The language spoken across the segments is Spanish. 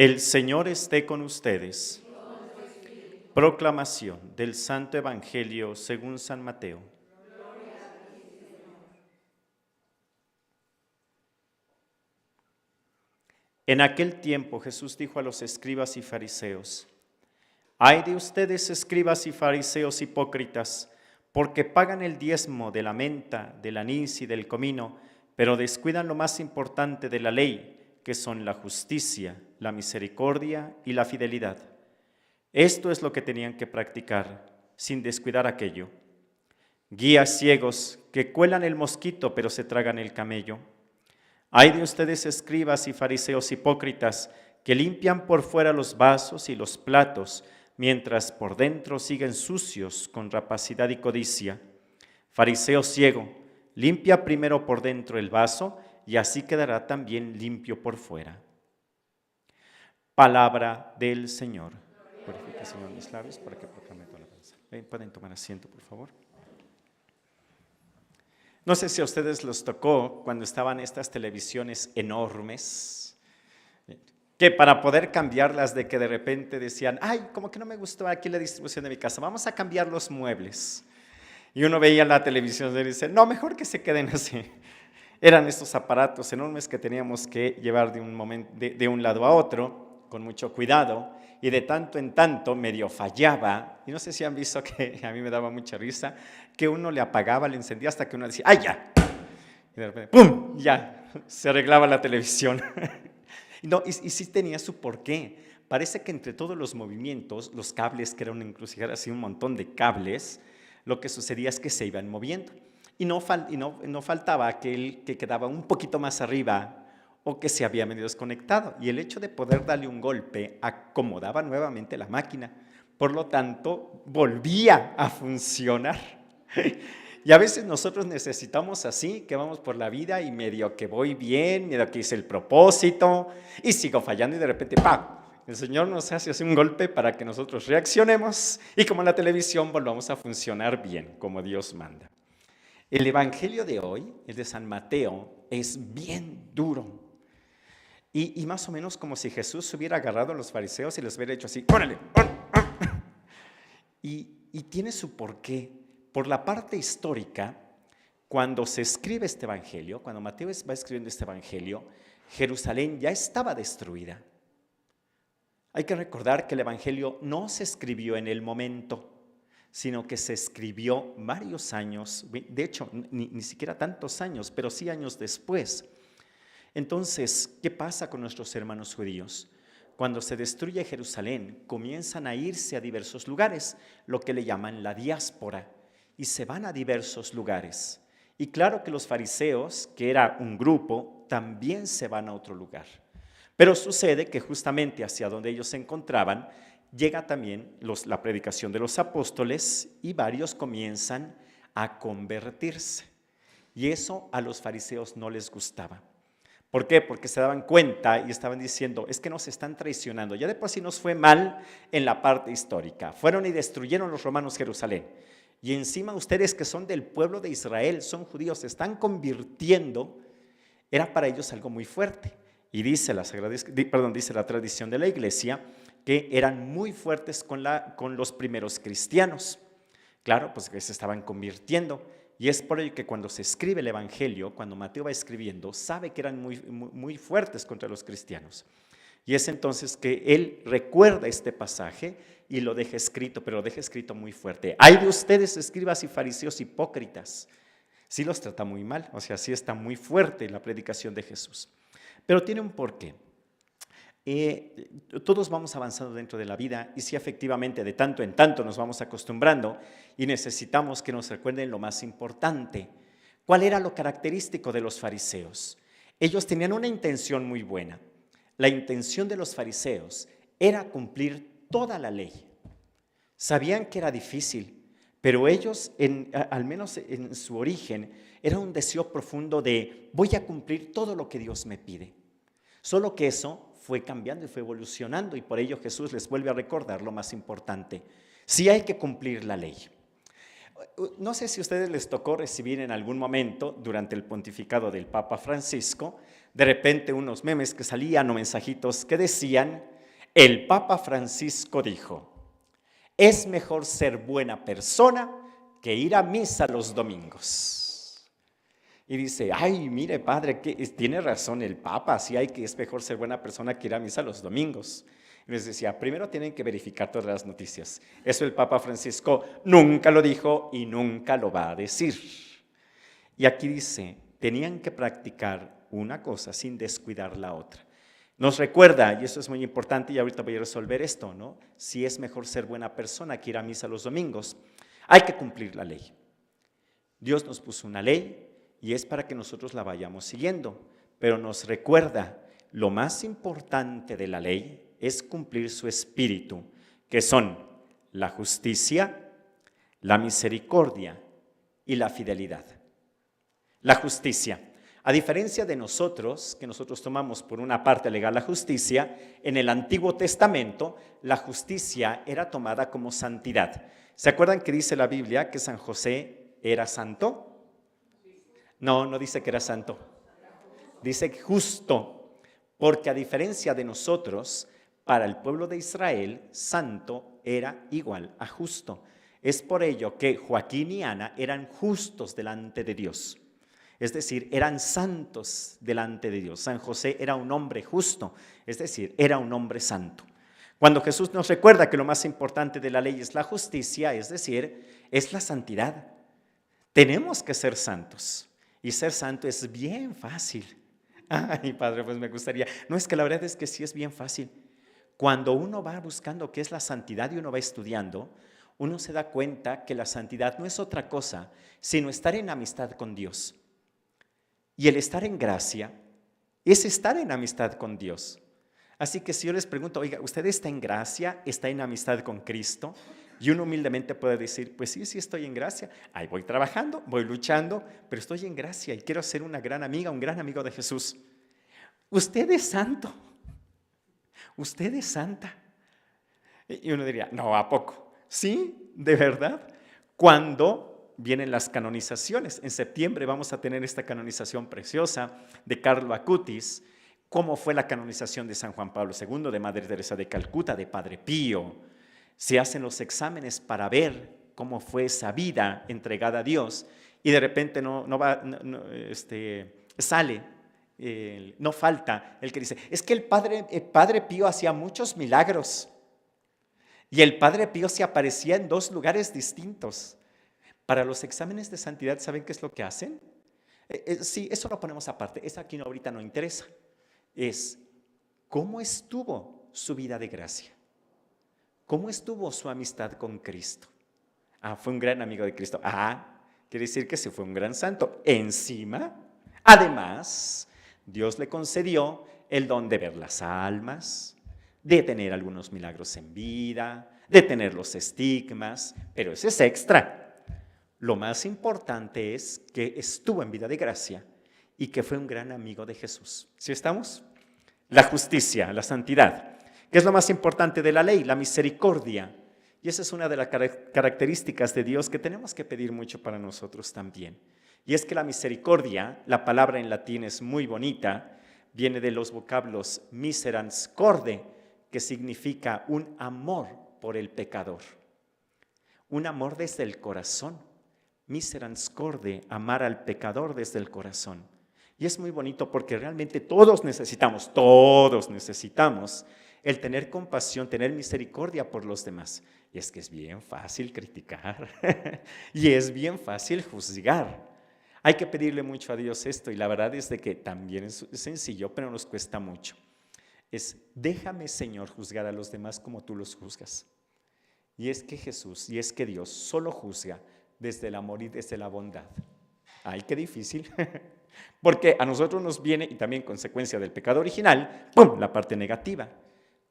El Señor esté con ustedes. Proclamación del Santo Evangelio según San Mateo. En aquel tiempo Jesús dijo a los escribas y fariseos: «Ay de ustedes, escribas y fariseos hipócritas, porque pagan el diezmo de la menta, del anís y del comino, pero descuidan lo más importante de la ley, que son la justicia, la misericordia y la fidelidad. Esto es lo que tenían que practicar, sin descuidar aquello. Guías ciegos que cuelan el mosquito, pero se tragan el camello. Ay de ustedes, escribas y fariseos hipócritas, que limpian por fuera los vasos y los platos, mientras por dentro siguen sucios con rapacidad y codicia. Fariseo ciego, limpia primero por dentro el vaso, y así quedará también limpio por fuera». Palabra del Señor. Purifica, Señor, mis labios para que proclame tu alabanza. Pueden tomar asiento, por favor. No sé si a ustedes les tocó cuando estaban estas televisiones enormes, que para poder cambiarlas, de que de repente decían: «Ay, como que no me gustó aquí la distribución de mi casa, vamos a cambiar los muebles». Y uno veía la televisión y dice: «No, mejor que se queden así». Eran estos aparatos enormes que teníamos que llevar de un lado a otro, con mucho cuidado, y de tanto en tanto medio fallaba. Y no sé si han visto, que a mí me daba mucha risa, que uno le apagaba, le encendía hasta que uno decía: ¡ay, ya! Y de repente, ¡pum!, ya, se arreglaba la televisión. No, y sí tenía su porqué. Parece que entre todos los movimientos, los cables, que era una encrucijada, así un montón de cables, lo que sucedía es que se iban moviendo. Y no faltaba aquel que quedaba un poquito más arriba o que se había medio desconectado. Y el hecho de poder darle un golpe acomodaba nuevamente la máquina. Por lo tanto, volvía a funcionar. Y a veces nosotros necesitamos así, que vamos por la vida y medio que voy bien, medio que hice el propósito y sigo fallando y de repente ¡pam! El Señor nos hace así un golpe para que nosotros reaccionemos y como en la televisión volvamos a funcionar bien, como Dios manda. El Evangelio de hoy, el de San Mateo, es bien duro. Y más o menos como si Jesús hubiera agarrado a los fariseos y les hubiera hecho así: ¡órale! Y tiene su porqué. Por la parte histórica, cuando se escribe este Evangelio, cuando Mateo va escribiendo este Evangelio, Jerusalén ya estaba destruida. Hay que recordar que el Evangelio no se escribió en el momento, sino que se escribió varios años, de hecho, ni siquiera tantos años, pero sí años después. Entonces, ¿qué pasa con nuestros hermanos judíos? Cuando se destruye Jerusalén, comienzan a irse a diversos lugares, lo que le llaman la diáspora, y se van a diversos lugares. Y claro que los fariseos, que era un grupo, también se van a otro lugar. Pero sucede que justamente hacia donde ellos se encontraban, llega también la predicación de los apóstoles y varios comienzan a convertirse. Y eso a los fariseos no les gustaba. ¿Por qué? Porque se daban cuenta y estaban diciendo: es que nos están traicionando. Ya de por sí nos fue mal en la parte histórica. Fueron y destruyeron los romanos Jerusalén. Y encima ustedes, que son del pueblo de Israel, son judíos, se están convirtiendo. Era para ellos algo muy fuerte. Y dice la tradición de la iglesia que eran muy fuertes con los primeros cristianos. Claro, pues que se estaban convirtiendo. Y es por ello que cuando se escribe el Evangelio, cuando Mateo va escribiendo, sabe que eran muy fuertes contra los cristianos. Y es entonces que él recuerda este pasaje y lo deja escrito, pero lo deja escrito muy fuerte. ¡Ay de ustedes, escribas y fariseos hipócritas! Sí los trata muy mal, o sea, sí está muy fuerte la predicación de Jesús. Pero tiene un porqué. Todos vamos avanzando dentro de la vida y sí, efectivamente, de tanto en tanto nos vamos acostumbrando y necesitamos que nos recuerden lo más importante. ¿Cuál era lo característico de los fariseos? Ellos tenían una intención muy buena. La intención de los fariseos era cumplir toda la ley. Sabían que era difícil, pero ellos, al menos en su origen, era un deseo profundo de: voy a cumplir todo lo que Dios me pide. Solo que eso fue cambiando y fue evolucionando, y por ello Jesús les vuelve a recordar lo más importante: sí hay que cumplir la ley. No sé si a ustedes les tocó recibir en algún momento durante el pontificado del Papa Francisco, de repente unos memes que salían o mensajitos que decían: El Papa Francisco dijo, es mejor ser buena persona que ir a misa los domingos. Y dice, ay, mire padre, tiene razón el Papa, sí es mejor ser buena persona que ir a misa los domingos. Y les decía, primero tienen que verificar todas las noticias. Eso el Papa Francisco nunca lo dijo y nunca lo va a decir. Y aquí dice, tenían que practicar una cosa sin descuidar la otra. Nos recuerda, y eso es muy importante, y ahorita voy a resolver esto, ¿no? Si es mejor ser buena persona que ir a misa los domingos, hay que cumplir la ley. Dios nos puso una ley y es para que nosotros la vayamos siguiendo, pero nos recuerda, lo más importante de la ley es cumplir su espíritu, que son la justicia, la misericordia y la fidelidad. La justicia. A diferencia de nosotros, que nosotros tomamos por una parte legal la justicia, en el Antiguo Testamento la justicia era tomada como santidad. ¿Se acuerdan que dice la Biblia que San José era santo? No, no dice que era santo. Dice justo, porque a diferencia de nosotros, para el pueblo de Israel, santo era igual a justo. Es por ello que Joaquín y Ana eran justos delante de Dios. Es decir, eran santos delante de Dios. San José era un hombre justo, es decir, era un hombre santo. Cuando Jesús nos recuerda que lo más importante de la ley es la justicia, es decir, es la santidad. Tenemos que ser santos y ser santo es bien fácil. Ay, padre, pues me gustaría. No, es que la verdad es que sí es bien fácil. Cuando uno va buscando qué es la santidad y uno va estudiando, uno se da cuenta que la santidad no es otra cosa, sino estar en amistad con Dios. Y el estar en gracia es estar en amistad con Dios. Así que si yo les pregunto, oiga, ¿usted está en gracia? ¿Está en amistad con Cristo? Y uno humildemente puede decir, pues sí, sí estoy en gracia. Ahí voy trabajando, voy luchando, pero estoy en gracia y quiero ser una gran amiga, un gran amigo de Jesús. Usted es santo. Usted es santa. Y uno diría, no, ¿a poco? Sí, de verdad. Cuando vienen las canonizaciones. En septiembre vamos a tener esta canonización preciosa de Carlo Acutis. ¿Cómo fue la canonización de San Juan Pablo II, de Madre Teresa de Calcuta, de Padre Pío? Se hacen los exámenes para ver cómo fue esa vida entregada a Dios y de repente sale, no falta el que dice, es que el Padre Pío hacía muchos milagros y el Padre Pío se aparecía en 2 lugares distintos. Para los exámenes de santidad, ¿saben qué es lo que hacen? Sí, eso lo ponemos aparte, eso aquí ahorita no interesa. Es cómo estuvo su vida de gracia, cómo estuvo su amistad con Cristo. Fue un gran amigo de Cristo. Quiere decir que se fue un gran santo. Encima, además, Dios le concedió el don de ver las almas, de tener algunos milagros en vida, de tener los estigmas, pero ese es extra. Lo más importante es que estuvo en vida de gracia y que fue un gran amigo de Jesús. ¿Sí estamos? La justicia, la santidad. ¿Qué es lo más importante de la ley? La misericordia. Y esa es una de las características de Dios que tenemos que pedir mucho para nosotros también. Y es que la misericordia, la palabra en latín es muy bonita, viene de los vocablos miserans corde, que significa un amor por el pecador. Un amor desde el corazón. Miserans corde, amar al pecador desde el corazón. Y es muy bonito porque realmente todos necesitamos el tener compasión, tener misericordia por los demás. Y es que es bien fácil criticar y es bien fácil juzgar. Hay que pedirle mucho a Dios esto y la verdad es de que también es sencillo, pero nos cuesta mucho. Es, déjame, Señor, juzgar a los demás como tú los juzgas. Y es que Jesús, y es que Dios solo juzga desde el amor y desde la bondad. ¡Ay, qué difícil! Porque a nosotros nos viene, y también consecuencia del pecado original, ¡pum!, la parte negativa.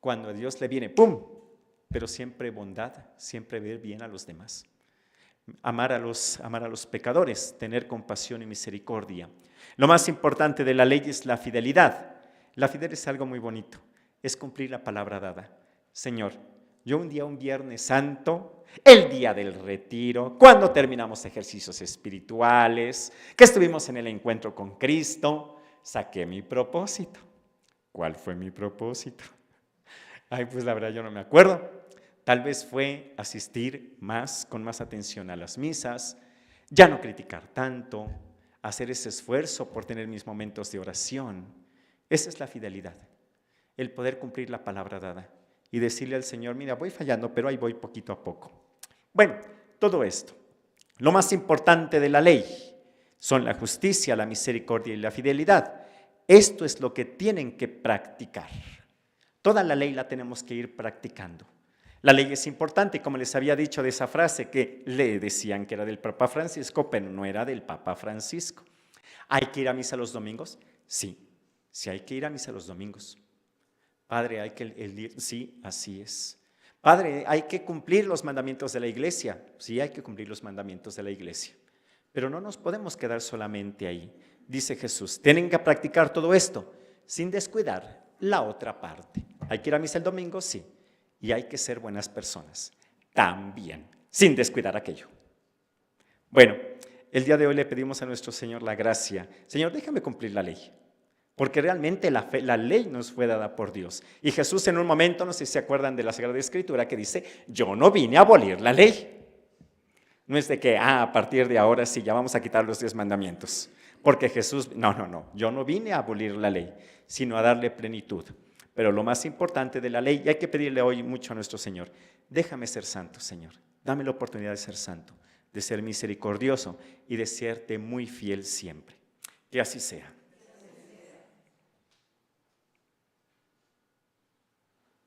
Cuando a Dios le viene, ¡pum!, pero siempre bondad, siempre ver bien a los demás. Amar a los pecadores, tener compasión y misericordia. Lo más importante de la ley es la fidelidad. La fidelidad es algo muy bonito, es cumplir la palabra dada. Señor, yo un día, un Viernes Santo, el día del retiro, cuando terminamos ejercicios espirituales, que estuvimos en el encuentro con Cristo, saqué mi propósito. ¿Cuál fue mi propósito? Ay, pues la verdad yo no me acuerdo. Tal vez fue asistir más, con más atención a las misas, ya no criticar tanto, hacer ese esfuerzo por tener mis momentos de oración. Esa es la fidelidad, el poder cumplir la palabra dada y decirle al Señor, mira, voy fallando, pero ahí voy poquito a poco. Bueno, todo esto. Lo más importante de la ley son la justicia, la misericordia y la fidelidad. Esto es lo que tienen que practicar. Toda la ley la tenemos que ir practicando. La ley es importante, como les había dicho de esa frase que le decían que era del Papa Francisco, pero no era del Papa Francisco. ¿Hay que ir a misa los domingos? Sí, sí hay que ir a misa los domingos. Padre, hay que sí, así es. Padre, hay que cumplir los mandamientos de la iglesia. Sí, hay que cumplir los mandamientos de la iglesia. Pero no nos podemos quedar solamente ahí. Dice Jesús, tienen que practicar todo esto sin descuidar la otra parte. ¿Hay que ir a misa el domingo? Sí. Y hay que ser buenas personas también, sin descuidar aquello. Bueno, el día de hoy le pedimos a nuestro Señor la gracia. Señor, déjame cumplir la ley. Porque realmente la ley nos fue dada por Dios. Y Jesús en un momento, no sé si se acuerdan de la Sagrada Escritura, que dice, yo no vine a abolir la ley. No es de que, a partir de ahora sí, ya vamos a quitar los 10 mandamientos. Porque Jesús, no, yo no vine a abolir la ley, sino a darle plenitud. Pero lo más importante de la ley, y hay que pedirle hoy mucho a nuestro Señor, déjame ser santo, Señor. Dame la oportunidad de ser santo, de ser misericordioso y de serte muy fiel siempre. Que así sea.